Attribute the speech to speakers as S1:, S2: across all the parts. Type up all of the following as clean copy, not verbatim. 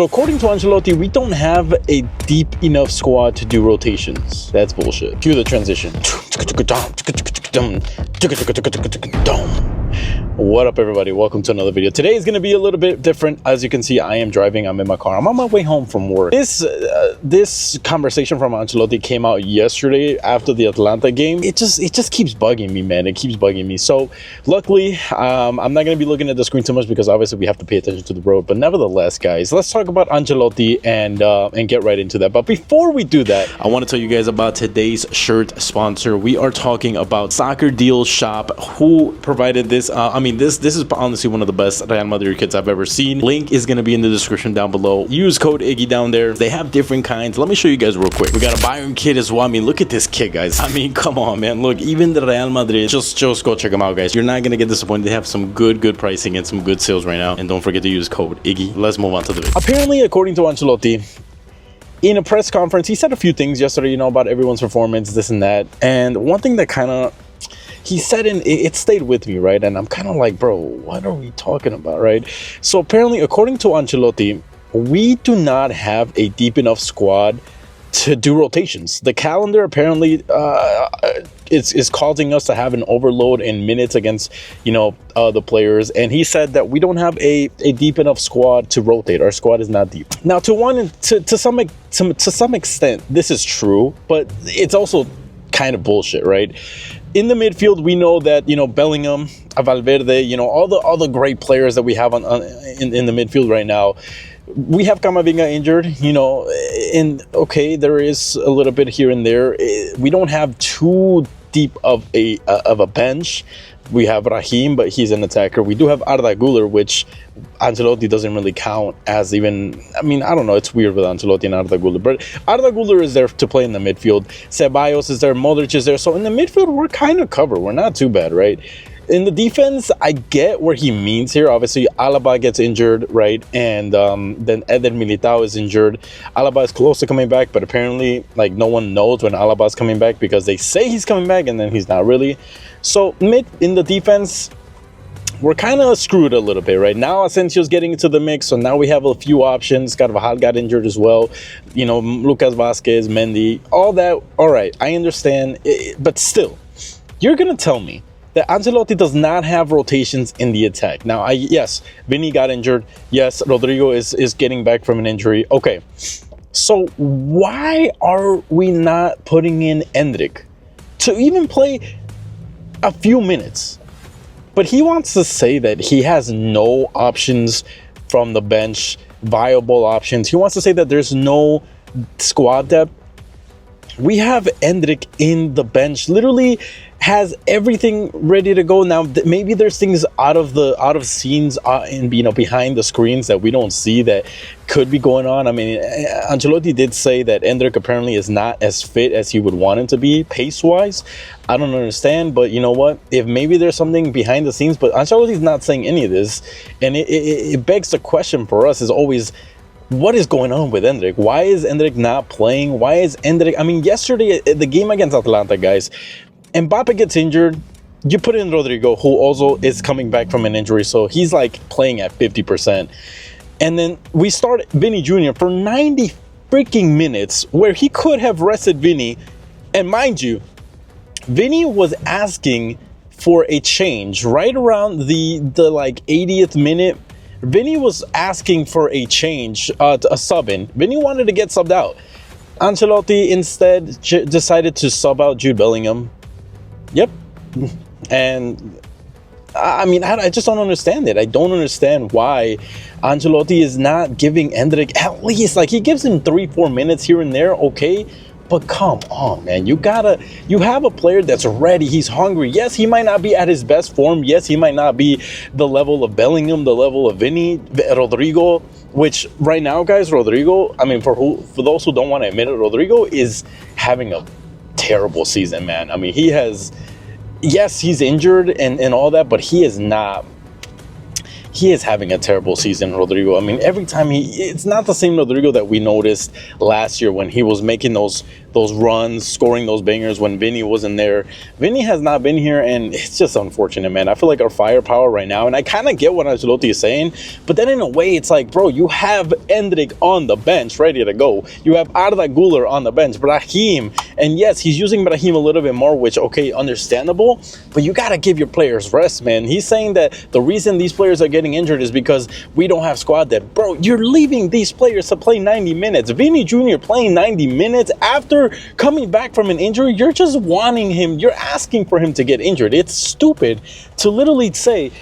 S1: So according to Ancelotti, we don't have a deep enough squad to do rotations. That's bullshit. Cue the transition. What up, everybody? Welcome to another video. Today is going to be a little bit different. As you can see, I am driving. I'm in my car. I'm on my way home from work. This conversation from Ancelotti came out yesterday after the Atlanta game. It just keeps bugging me, man. It keeps bugging me. So luckily, I'm not going to be looking at the screen too much because obviously we have to pay attention to the road. But nevertheless, guys, let's talk about Ancelotti and get right into that. But before we do that, I want to tell you guys about today's shirt sponsor. We are talking about Soccer Deal Shop, who provided this. This is honestly one of the best Real Madrid kits I've ever seen. Link is going to be in the description down below. Use code Iggy down there. They have different kinds. Let me show you guys real quick. We got a Bayern kit as well. I mean, look at this kit, guys. I mean, come on, man. Look, even the Real Madrid, just go check them out, guys. You're not going to get disappointed. They have some good pricing and some good sales right now. And don't forget to use code Iggy. Let's move on to the video. Apparently, according to Ancelotti, in a press conference, he said a few things yesterday, about everyone's performance, this and that. And one thing that kind of he said, it stayed with me, right? And I'm kind of like, bro, what are we talking about, right? So apparently, according to Ancelotti, we do not have a deep enough squad to do rotations. The calendar apparently is causing us to have an overload in minutes against, the players. And he said that we don't have a deep enough squad to rotate. Our squad is not deep. Now, to some extent, this is true, but it's also kind of bullshit, right? In the midfield, we know that, Bellingham, Valverde, all the great players that we have in the midfield right now. We have Camavinga injured, and okay, there is a little bit here and there. We don't have too deep of a bench. We have Raheem, but he's an attacker. We do have Arda Güler, which Ancelotti doesn't really count as even. I mean, I don't know. It's weird with Ancelotti and Arda Güler, but Arda Güler is there to play in the midfield. Ceballos is there. Modric is there. So in the midfield, we're kind of covered. We're not too bad, right? In the defense, I get where he means here. Obviously, Alaba gets injured, right? And then Eder Militao is injured. Alaba is close to coming back, but apparently, no one knows when Alaba is coming back because they say he's coming back and then he's not really. So in the defense, we're kind of screwed a little bit, right? Now Asensio's getting into the mix, so now we have a few options. Carvajal got injured as well. Lucas Vazquez, Mendy, all that. All right, I understand. But still, you're going to tell me that Ancelotti does not have rotations in the attack. Now, yes, Vinny got injured. Yes, Rodrigo is getting back from an injury. Okay, so why are we not putting in Endrick to even play a few minutes? But he wants to say that he has no options from the bench, viable options. He wants to say that there's no squad depth. We have Endrick in the bench, literally has everything ready to go. Now, maybe there's things out of scenes behind the screens that we don't see that could be going on. I mean, Ancelotti did say that Endrick apparently is not as fit as he would want him to be pace-wise. I don't understand, but you know what? If maybe there's something behind the scenes, but Ancelotti's not saying any of this, and it begs the question for us is always, what is going on with Endrick? Why is Endrick not playing? Why is Endrick? I mean, yesterday, the game against Atlanta, guys, Mbappe gets injured. You put in Rodrigo, who also is coming back from an injury, so he's playing at 50%. And then we start Vinny Jr. for 90 freaking minutes, where he could have rested Vinny. And mind you, Vinny was asking for a change right around the 80th minute. Vinny was asking for a change, a sub in. Vinny wanted to get subbed out. Ancelotti instead decided to sub out Jude Bellingham. Yep. And I mean, I just don't understand it. I don't understand why Ancelotti is not giving Endrick at least, he gives him 3-4 minutes here and there, okay? But come on, man. You have a player that's ready. He's hungry. Yes, he might not be at his best form. Yes, he might not be the level of Bellingham, the level of Vinny, Rodrigo, which right now, guys, Rodrigo, I mean, for those who don't want to admit it, Rodrigo is having a terrible season, man. I mean, yes, he's injured and all that, but he is not he is having a terrible season, Rodrigo. I mean, every time it's not the same Rodrigo that we noticed last year when he was making those runs, scoring those bangers when Vinny wasn't there. Vinny has not been here, and it's just unfortunate, man. I feel like our firepower right now, and I kind of get what Ancelotti is saying, but then in a way, it's like, bro, you have Endrick on the bench ready to go. You have Arda Güler on the bench, Brahim, and yes, he's using Brahim a little bit more, which, okay, understandable, but you got to give your players rest, man. He's saying that the reason these players are getting injured is because we don't have squad depth. Bro, you're leaving these players to play 90 minutes. Vinny Jr. playing 90 minutes after coming back from an injury. You're just wanting him, you're asking for him to get injured. It's stupid to literally say,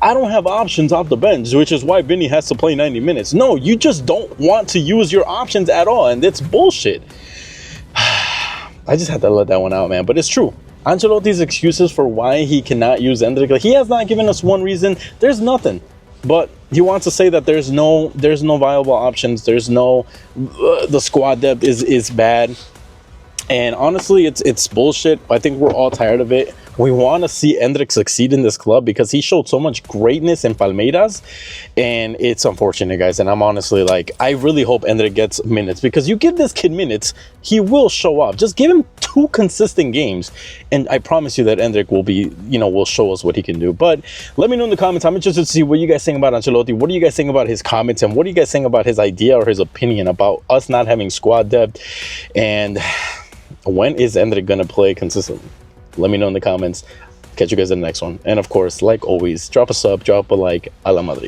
S1: I don't have options off the bench, which is why Vinny has to play 90 minutes. No, you just don't want to use your options at all, and it's bullshit. I just had to let that one out, man, but it's true. Ancelotti's excuses for why he cannot use Endrick, like, he has not given us one reason. There's nothing. But he wants to say that there's no viable options. There's no the squad depth is bad. And honestly, it's bullshit. I think we're all tired of it. We want to see Endrick succeed in this club because he showed so much greatness in Palmeiras, and it's unfortunate, guys. And I'm honestly like, I really hope Endrick gets minutes, because you give this kid minutes, he will show up. Just give him 2 consistent games, and I promise you that Endrick will be, will show us what he can do. But let me know in the comments. I'm interested to see what you guys think about Ancelotti. What do you guys think about his comments, and what do you guys think about his idea or his opinion about us not having squad depth? And when is Endrick gonna play consistently? Let me know in the comments. Catch you guys in the next one. And of course, like always, drop a sub, drop a like. A la Madrid.